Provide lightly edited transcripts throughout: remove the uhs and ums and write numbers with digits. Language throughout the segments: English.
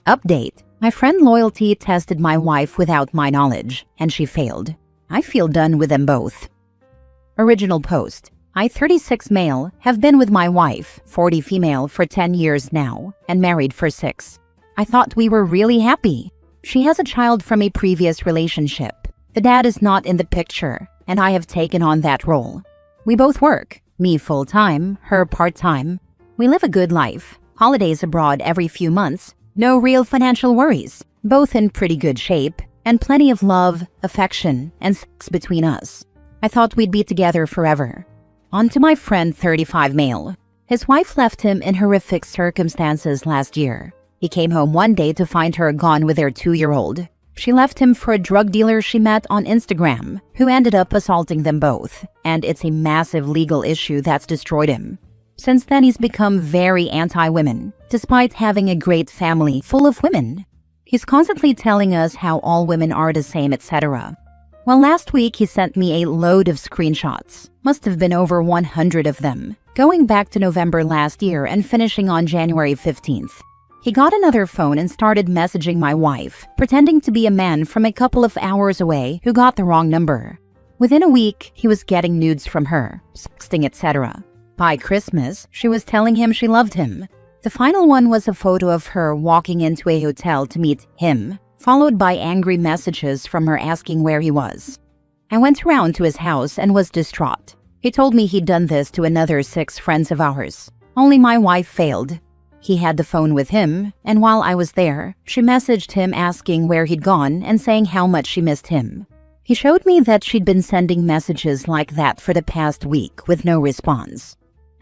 Update. My friend Loyalty tested my wife without my knowledge, and she failed. I feel done with them both. Original post. I, 36 male, have been with my wife, 40 female, for 10 years now, and married for 6. I thought we were really happy. She has a child from a previous relationship. The dad is not in the picture, and I have taken on that role. We both work, me full-time, her part-time. We live a good life, holidays abroad every few months, no real financial worries, both in pretty good shape, and plenty of love, affection, and sex between us. I thought we'd be together forever. On to my friend 35 male. His wife left him in horrific circumstances last year. He came home one day to find her gone with their 2-year-old. She left him for a drug dealer she met on Instagram, who ended up assaulting them both, and it's a massive legal issue that's destroyed him. Since then, he's become very anti-women, despite having a great family full of women. He's constantly telling us how all women are the same, etc. Well, last week he sent me a load of screenshots. Must have been over 100 of them, going back to November last year and finishing on January 15th. He got another phone and started messaging my wife, pretending to be a man from a couple of hours away who got the wrong number. Within a week, he was getting nudes from her, sexting, etc. By Christmas, she was telling him she loved him. The final one was a photo of her walking into a hotel to meet him, followed by angry messages from her asking where he was. I went around to his house and was distraught. He told me he'd done this to another 6 friends of ours. Only my wife failed. He had the phone with him, and while I was there, she messaged him asking where he'd gone and saying how much she missed him. He showed me that she'd been sending messages like that for the past week with no response.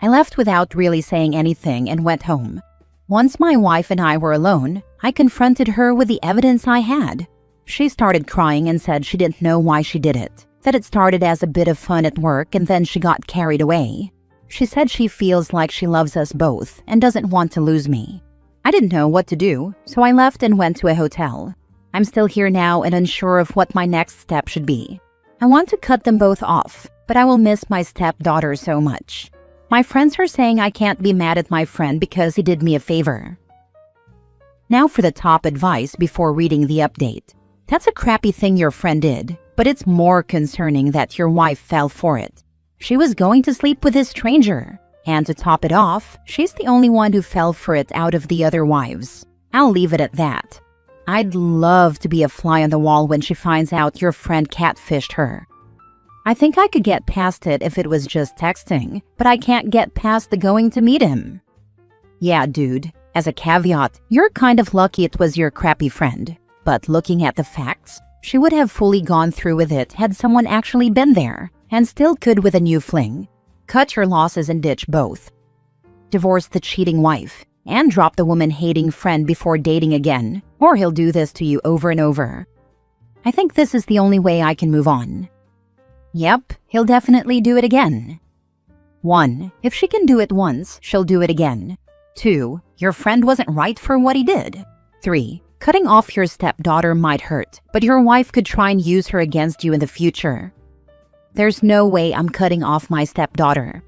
I left without really saying anything and went home. Once my wife and I were alone, I confronted her with the evidence I had. She started crying and said she didn't know why she did it, that it started as a bit of fun at work and then she got carried away. She said she feels like she loves us both and doesn't want to lose me. I didn't know what to do, so I left and went to a hotel. I'm still here now and unsure of what my next step should be. I want to cut them both off, but I will miss my stepdaughter so much. My friends are saying I can't be mad at my friend because he did me a favor. Now for the top advice before reading the update. That's a crappy thing your friend did, but it's more concerning that your wife fell for it. She was going to sleep with this stranger, and to top it off, she's the only one who fell for it out of the other wives. I'll leave it at that. I'd love to be a fly on the wall when she finds out your friend catfished her. I think I could get past it if it was just texting, but I can't get past the going to meet him. Yeah, dude, as a caveat, you're kind of lucky it was your crappy friend. But looking at the facts, she would have fully gone through with it had someone actually been there, and still could with a new fling. Cut your losses and ditch both. Divorce the cheating wife, and drop the woman-hating friend before dating again, or he'll do this to you over and over. I think this is the only way I can move on. Yep, he'll definitely do it again. 1. If she can do it once, she'll do it again. 2. Your friend wasn't right for what he did. 3. Cutting off your stepdaughter might hurt, but your wife could try and use her against you in the future. There's no way I'm cutting off my stepdaughter.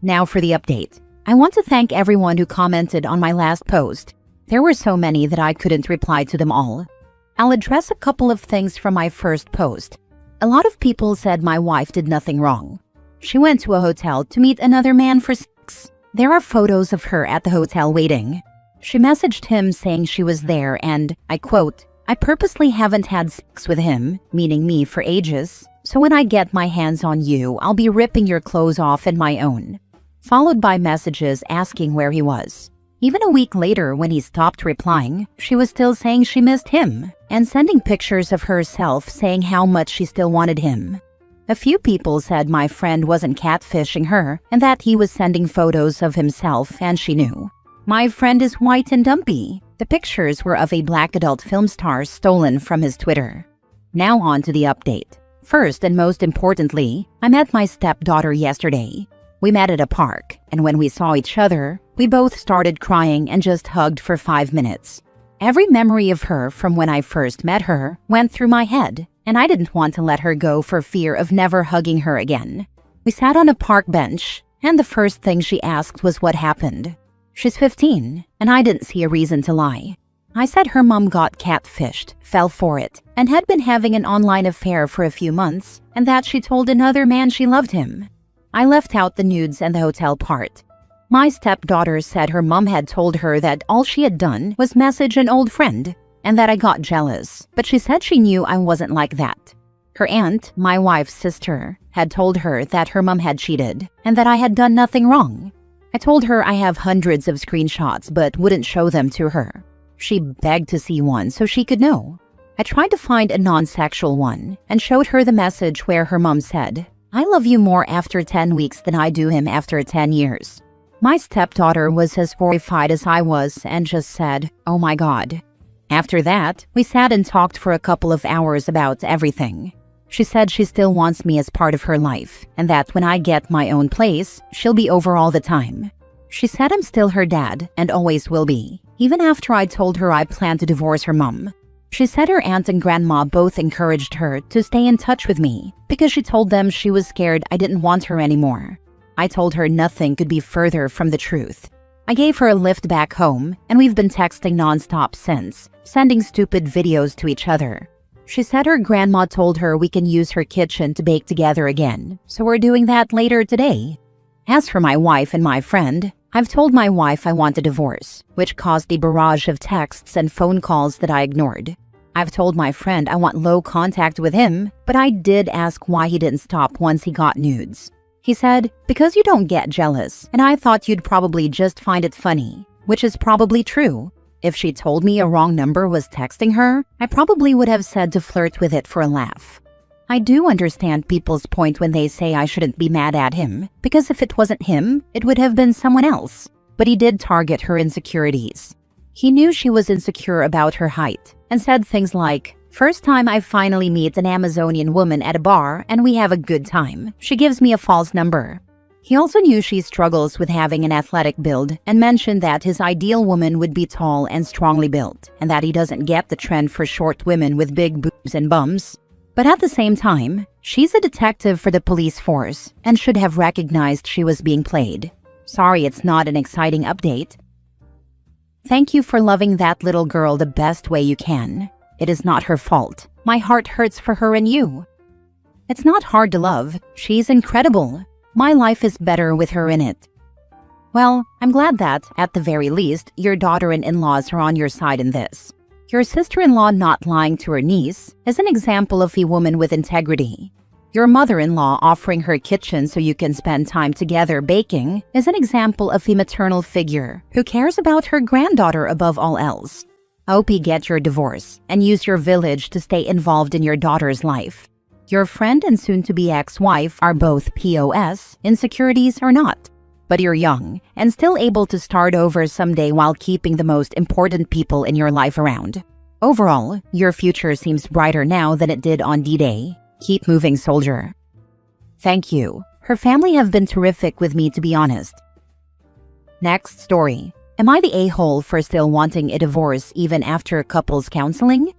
Now for the update. I want to thank everyone who commented on my last post. There were so many that I couldn't reply to them all. I'll address a couple of things from my first post. A lot of people said my wife did nothing wrong. She went to a hotel to meet another man for sex. There are photos of her at the hotel waiting. She messaged him saying she was there and, I quote, "I purposely haven't had sex with him," meaning me, for ages, "so when I get my hands on you, I'll be ripping your clothes off and my own." Followed by messages asking where he was. Even a week later, when he stopped replying, she was still saying she missed him and sending pictures of herself saying how much she still wanted him. A few people said my friend wasn't catfishing her and that he was sending photos of himself and she knew. My friend is white and dumpy. The pictures were of a black adult film star stolen from his Twitter. Now on to the update. First and most importantly, I met my stepdaughter yesterday. We met at a park, and when we saw each other, we both started crying and just hugged for 5 minutes. Every memory of her from when I first met her went through my head, and I didn't want to let her go for fear of never hugging her again. We sat on a park bench, and the first thing she asked was what happened. She's 15, and I didn't see a reason to lie. I said her mom got catfished, fell for it, and had been having an online affair for a few months, and that she told another man she loved him. I left out the nudes and the hotel part. My stepdaughter said her mom had told her that all she had done was message an old friend, and that I got jealous, but she said she knew I wasn't like that. Her aunt, my wife's sister, had told her that her mom had cheated, and that I had done nothing wrong. I told her I have hundreds of screenshots but wouldn't show them to her. She begged to see one so she could know. I tried to find a non-sexual one and showed her the message where her mom said, "I love you more after 10 weeks than I do him after 10 years. My stepdaughter was as horrified as I was and just said, "Oh my God." After that, we sat and talked for a couple of hours about everything. She said she still wants me as part of her life, and that when I get my own place, she'll be over all the time. She said I'm still her dad and always will be, even after I told her I plan to divorce her mom. She said her aunt and grandma both encouraged her to stay in touch with me because she told them she was scared I didn't want her anymore. I told her nothing could be further from the truth. I gave her a lift back home, and we've been texting nonstop since, sending stupid videos to each other. She said her grandma told her we can use her kitchen to bake together again, so we're doing that later today. As for my wife and my friend, I've told my wife I want a divorce, which caused a barrage of texts and phone calls that I ignored. I've told my friend I want low contact with him, but I did ask why he didn't stop once he got nudes. He said, "Because you don't get jealous, and I thought you'd probably just find it funny," which is probably true. If she told me a wrong number was texting her, I probably would have said to flirt with it for a laugh. I do understand people's point when they say I shouldn't be mad at him, because if it wasn't him, it would have been someone else. But he did target her insecurities. He knew she was insecure about her height, and said things like, "First time I finally meet an Amazonian woman at a bar and we have a good time, she gives me a false number." He also knew she struggles with having an athletic build and mentioned that his ideal woman would be tall and strongly built, and that he doesn't get the trend for short women with big boobs and bums. But at the same time, she's a detective for the police force and should have recognized she was being played. Sorry it's not an exciting update. Thank you for loving that little girl the best way you can. It is not her fault. My heart hurts for her and you. It's not hard to love. She's incredible. My life is better with her in it. Well, I'm glad that, at the very least, your daughter and in-laws are on your side in this. Your sister-in-law not lying to her niece is an example of a woman with integrity. Your mother-in-law offering her kitchen so you can spend time together baking is an example of a maternal figure who cares about her granddaughter above all else. I hope you get your divorce and use your village to stay involved in your daughter's life. Your friend and soon-to-be ex-wife are both POS, insecurities or not. But you're young and still able to start over someday while keeping the most important people in your life around. Overall, your future seems brighter now than it did on D-Day. Keep moving, soldier. Thank you. Her family have been terrific with me, to be honest. Next story. Am I the a-hole for still wanting a divorce even after couples counseling?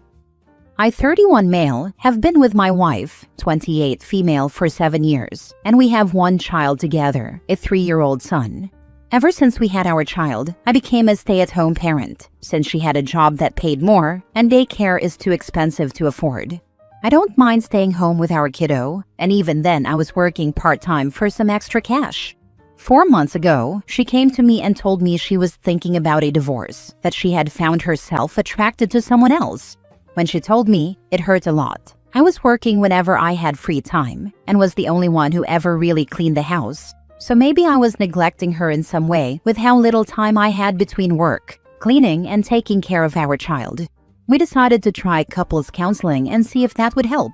I, 31 male, have been with my wife, 28 female, for 7 years, and we have one child together, a 3-year-old son. Ever since we had our child, I became a stay-at-home parent, since she had a job that paid more and daycare is too expensive to afford. I don't mind staying home with our kiddo, and even then I was working part-time for some extra cash. 4 months ago, she came to me and told me she was thinking about a divorce, that she had found herself attracted to someone else. When she told me, it hurt a lot. I was working whenever I had free time and was the only one who ever really cleaned the house. So maybe I was neglecting her in some way with how little time I had between work, cleaning, and taking care of our child. We decided to try couples counseling and see if that would help.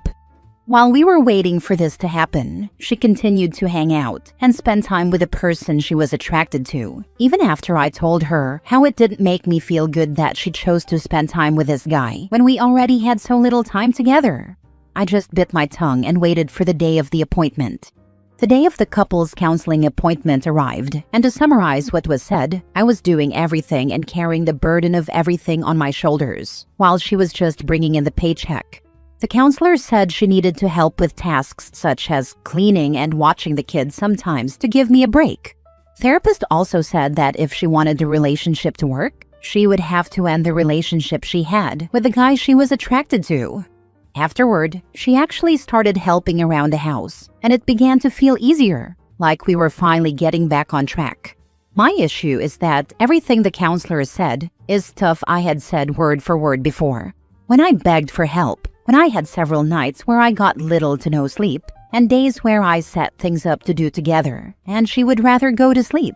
While we were waiting for this to happen, she continued to hang out and spend time with the person she was attracted to, even after I told her how it didn't make me feel good that she chose to spend time with this guy when we already had so little time together. I just bit my tongue and waited for the day of the appointment. The day of the couples counseling appointment arrived, and to summarize what was said, I was doing everything and carrying the burden of everything on my shoulders, while she was just bringing in the paycheck. The counselor said she needed to help with tasks such as cleaning and watching the kids sometimes to give me a break. Therapist also said that if she wanted the relationship to work, she would have to end the relationship she had with the guy she was attracted to. Afterward, she actually started helping around the house, and it began to feel easier, like we were finally getting back on track. My issue is that everything the counselor said is stuff I had said word for word before. When I begged for help, when I had several nights where I got little to no sleep, and days where I set things up to do together, and she would rather go to sleep.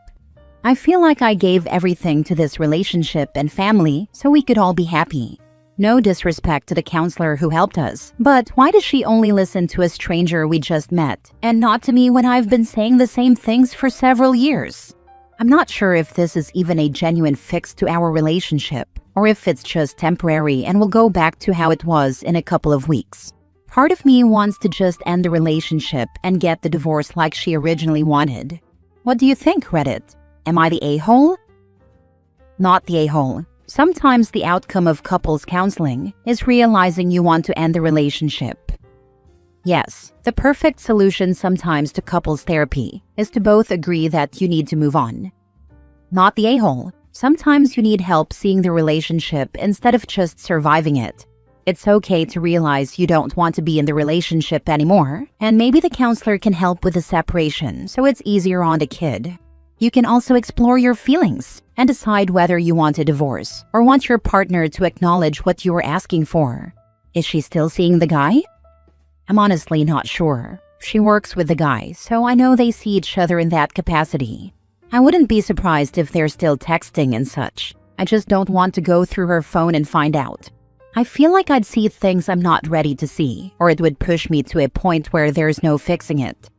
I feel like I gave everything to this relationship and family so we could all be happy. No disrespect to the counselor who helped us, but why does she only listen to a stranger we just met, and not to me when I've been saying the same things for several years? I'm not sure if this is even a genuine fix to our relationship, or if it's just temporary and will go back to how it was in a couple of weeks. Part of me wants to just end the relationship and get the divorce like she originally wanted. What do you think, Reddit? Am I the a-hole? Not the a-hole. Sometimes the outcome of couples counseling is realizing you want to end the relationship. Yes, the perfect solution sometimes to couples therapy is to both agree that you need to move on. Not the a-hole. Sometimes you need help seeing the relationship instead of just surviving it. It's okay to realize you don't want to be in the relationship anymore, and maybe the counselor can help with the separation so it's easier on the kid. You can also explore your feelings and decide whether you want a divorce or want your partner to acknowledge what you are asking for. Is she still seeing the guy? I'm honestly not sure. She works with the guy, so I know they see each other in that capacity. I wouldn't be surprised if they're still texting and such. I just don't want to go through her phone and find out. I feel like I'd see things I'm not ready to see, or it would push me to a point where there's no fixing it.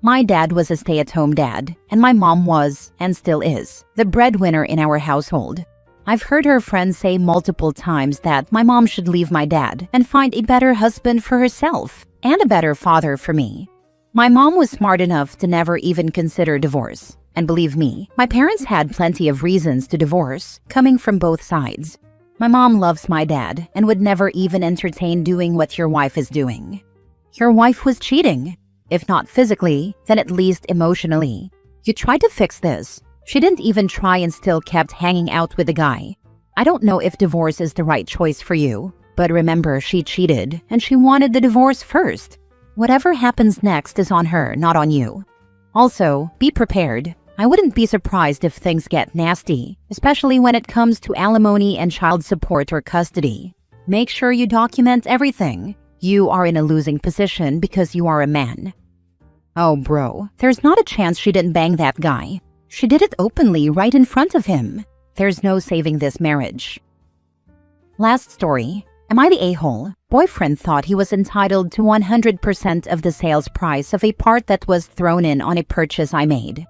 My dad was a stay-at-home dad, and my mom was, and still is, the breadwinner in our household. I've heard her friends say multiple times that my mom should leave my dad and find a better husband for herself, and a better father for me. My mom was smart enough to never even consider divorce. And believe me, my parents had plenty of reasons to divorce, coming from both sides. My mom loves my dad and would never even entertain doing what your wife is doing. Your wife was cheating. If not physically, then at least emotionally. You tried to fix this. She didn't even try and still kept hanging out with the guy. I don't know if divorce is the right choice for you, but remember she cheated and she wanted the divorce first. Whatever happens next is on her, not on you. Also, be prepared. I wouldn't be surprised if things get nasty, especially when it comes to alimony and child support or custody. Make sure you document everything. You are in a losing position because you are a man. Oh bro, there's not a chance she didn't bang that guy. She did it openly right in front of him. There's no saving this marriage. Last story. Am I the a-hole? Boyfriend thought he was entitled to 100% of the sales price of a part that was thrown in on a purchase I made.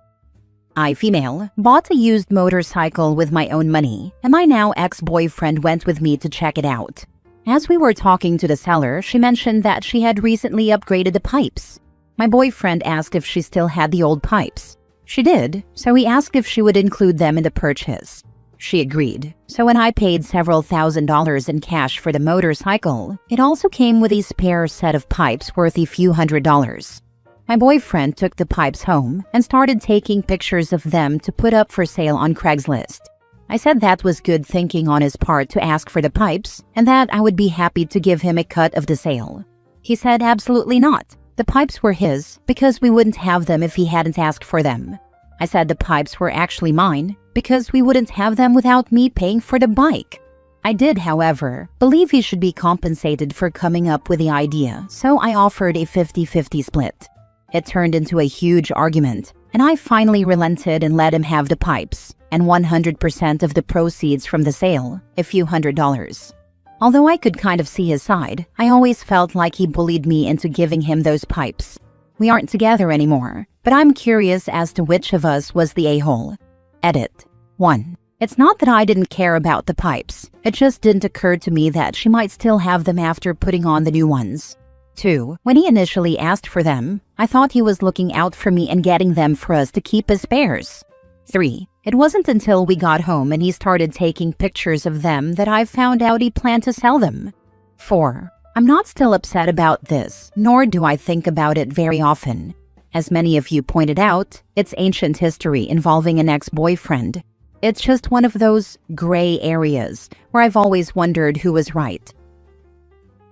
I, female, bought a used motorcycle with my own money, and my now ex-boyfriend went with me to check it out. As we were talking to the seller, she mentioned that she had recently upgraded the pipes. My boyfriend asked if she still had the old pipes. She did, so he asked if she would include them in the purchase. She agreed, so when I paid several $1,000s in cash for the motorcycle, it also came with a spare set of pipes worth a few $100s. My boyfriend took the pipes home and started taking pictures of them to put up for sale on Craigslist. I said that was good thinking on his part to ask for the pipes and that I would be happy to give him a cut of the sale. He said absolutely not. The pipes were his because we wouldn't have them if he hadn't asked for them. I said the pipes were actually mine because we wouldn't have them without me paying for the bike. I did, however, believe he should be compensated for coming up with the idea, so I offered a 50-50 split. It turned into a huge argument, and I finally relented and let him have the pipes and 100% of the proceeds from the sale, a few $100s. Although I could kind of see his side, I always felt like he bullied me into giving him those pipes. We aren't together anymore, but I'm curious as to which of us was the a-hole. Edit. 1. It's not that I didn't care about the pipes. It just didn't occur to me that she might still have them after putting on the new ones. 2. When he initially asked for them, I thought he was looking out for me and getting them for us to keep as spares. 3. It wasn't until we got home and he started taking pictures of them that I found out he planned to sell them. 4. I'm not still upset about this, nor do I think about it very often. As many of you pointed out, it's ancient history involving an ex-boyfriend. It's just one of those gray areas where I've always wondered who was right.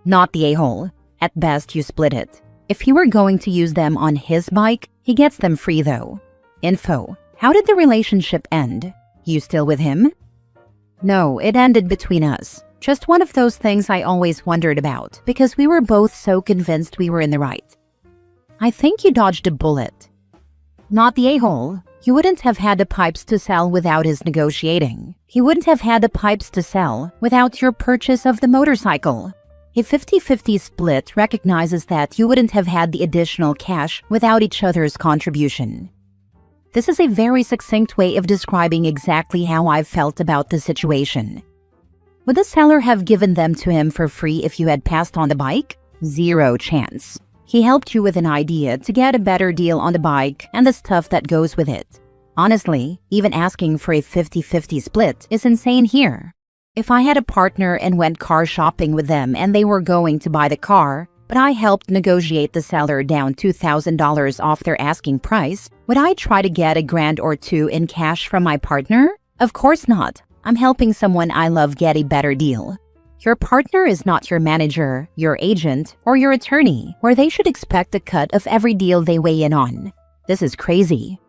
Not the a-hole. At best, you split it. If he were going to use them on his bike, he gets them free though. Info: how did the relationship end? You still with him? No, it ended between us. Just one of those things I always wondered about because we were both so convinced we were in the right. I think you dodged a bullet. Not the a-hole. You wouldn't have had the pipes to sell without his negotiating. He wouldn't have had the pipes to sell without your purchase of the motorcycle. A 50-50 split recognizes that you wouldn't have had the additional cash without each other's contribution. This is a very succinct way of describing exactly how I've felt about the situation. Would the seller have given them to him for free if you had passed on the bike? Zero chance. He helped you with an idea to get a better deal on the bike and the stuff that goes with it. Honestly, even asking for a 50-50 split is insane here. If I had a partner and went car shopping with them and they were going to buy the car, but I helped negotiate the seller down $2,000 off their asking price, would I try to get $1,000 or $2,000 in cash from my partner? Of course not. I'm helping someone I love get a better deal. Your partner is not your manager, your agent, or your attorney, where they should expect a cut of every deal they weigh in on. This is crazy.